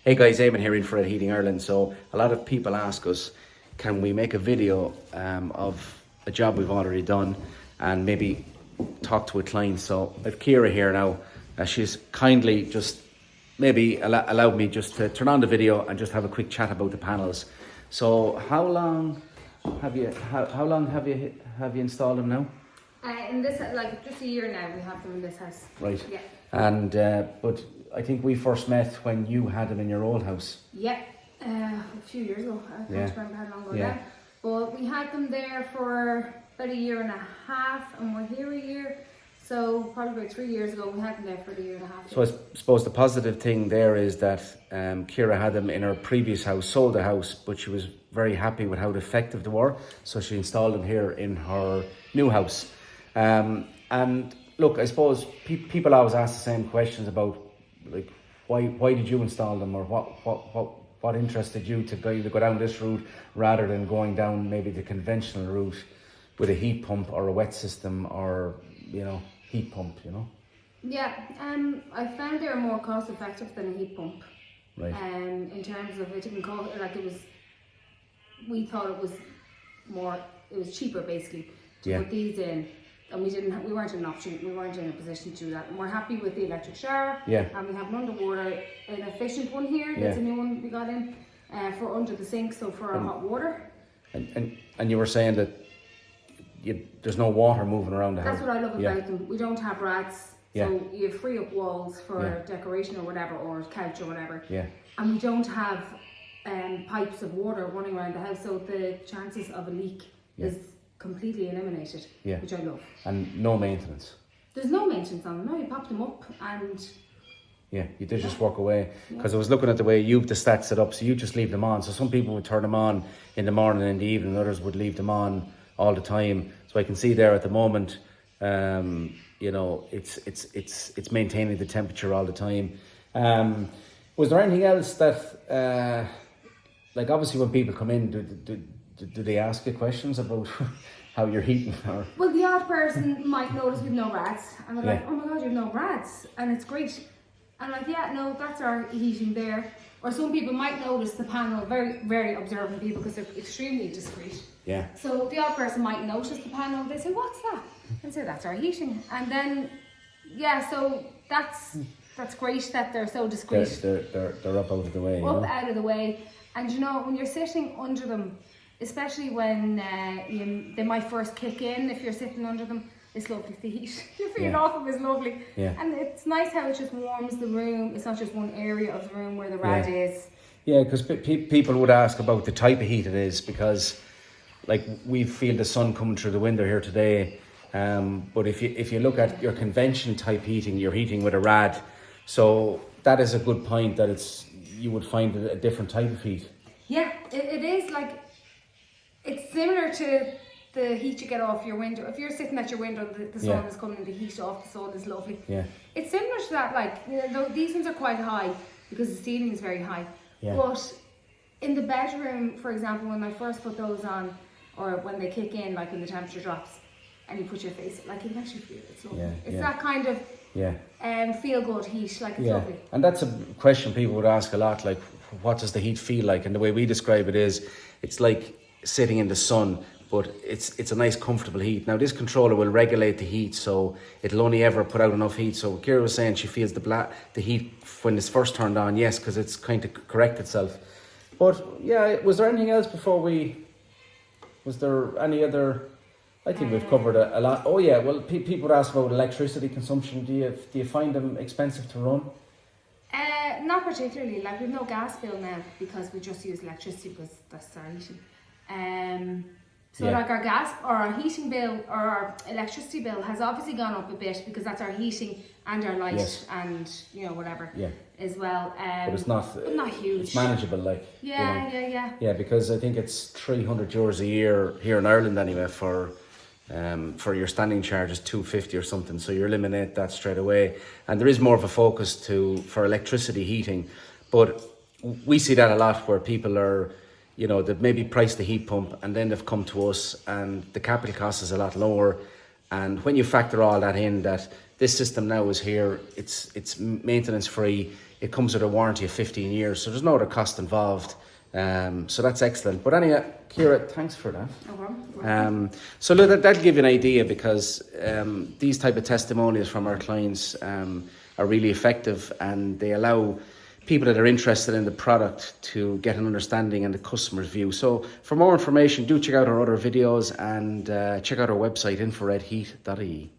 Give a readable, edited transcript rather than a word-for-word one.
Hey guys, Eamon here in Fred Heating Ireland. So a lot of people ask us, can we make a video of a job we've already done and maybe talk to a client? So I've Ciara here now. She's kindly just maybe allowed me just to turn on the video and just have a quick chat about the panels. So how long have you installed them now? In this, like just a year now, we have them in this house. Right. Yeah. And but I think we first met when you had them in your old house. Yeah. A few years ago. I can't remember how long ago now. But we had them there for about a year and a half, and we're here a year. So probably about 3 years ago, we had them there for a year and a half. So I suppose the positive thing there is that Ciara had them in her previous house, sold the house, but she was very happy with how effective they were. So she installed them here in her new house. And look, I suppose people always ask the same questions about, like, why did you install them, or what interested you to go down this route rather than going down maybe the conventional route with a heat pump or a wet system or, heat pump, Yeah, I found they were more cost effective than a heat pump. Right. In terms of it didn't cost, we thought it was cheaper basically to put these in. And we weren't in a position to do that. And we're happy with the electric shower. Yeah. And we have an underwater, an efficient one here. That's a new one we got in for under the sink, so for our hot water. And you were saying that there's no water moving around the house. That's what I love about them. We don't have rats, so you free up walls for decoration or whatever, or couch or whatever. Yeah. And we don't have pipes of water running around the house, so the chances of a leak is completely eliminated, which I love. And no maintenance. There's no maintenance on them. No, you pop them up and you did just walk away. Because I was looking at the way you've the stats set up, so you just leave them on. So some people would turn them on in the morning and in the evening, others would leave them on all the time. So I can see there at the moment, it's maintaining the temperature all the time. Was there anything else that, like obviously when people come in, do they ask you questions about how you're heating? Or? Well, the odd person might notice we've no rats, and they're like, "Oh my God, you've no rats," and it's great. And I'm like, "Yeah, no, that's our heating there." Or some people might notice the panel, very, very observant people, because they're extremely discreet. Yeah. So the odd person might notice the panel. They say, "What's that?" And say, "That's our heating." And then, so that's great that they're so discreet. They're up out of the way. Out of the way, and when you're sitting under them. Especially when they might first kick in, if you're sitting under them, it's lovely. The heat you're feeling off them is lovely. Yeah. And it's nice how it just warms the room. It's not just one area of the room where the rat is. Yeah, because people would ask about the type of heat it is, because like we feel the sun coming through the window here today. But if you look at your convention type heating, you're heating with a rad. So that is a good point, that you would find a different type of heat. Yeah, it is like. It's similar to the heat you get off your window. If you're sitting at your window, the sun is coming, the heat off the sun is lovely. Yeah. It's similar to that, these ones are quite high because the ceiling is very high. Yeah. But in the bedroom, for example, when I first put those on, or when they kick in, like when the temperature drops, and you put your face, like you can actually feel it. It's lovely. It's that kind of feel good heat, like it's lovely. And that's a question people would ask a lot, like what does the heat feel like? And the way we describe it is, it's like sitting in the sun, but it's a nice comfortable heat. Now this controller will regulate the heat, so it'll only ever put out enough heat. So Ciara was saying she feels the heat when it's first turned on, yes, because it's kind of correct itself. But was there anything else was there any other? I think we've covered a lot. Oh yeah, well people would ask about electricity consumption. Do you find them expensive to run? Not particularly. Like we've no gas bill now because we just use electricity because that's our heating. Like our gas or our heating bill or our electricity bill has obviously gone up a bit because that's our heating and our light and whatever as well. But it's not huge. It's manageable, Yeah, because I think it's €300 a year here in Ireland anyway for your standing charge is $250 or something, so you eliminate that straight away. And there is more of a focus for electricity heating, but we see that a lot where people are, they've maybe priced the heat pump and then they've come to us and the capital cost is a lot lower. And when you factor all that in, that this system now is here, it's maintenance free, it comes with a warranty of 15 years, so there's no other cost involved. So that's excellent. But anyway, Ciara, thanks for that. No problem. So look, that'll give you an idea, because these type of testimonials from our clients are really effective, and they allow people that are interested in the product to get an understanding and the customer's view. So for more information, do check out our other videos, and check out our website, infraredheat.ie.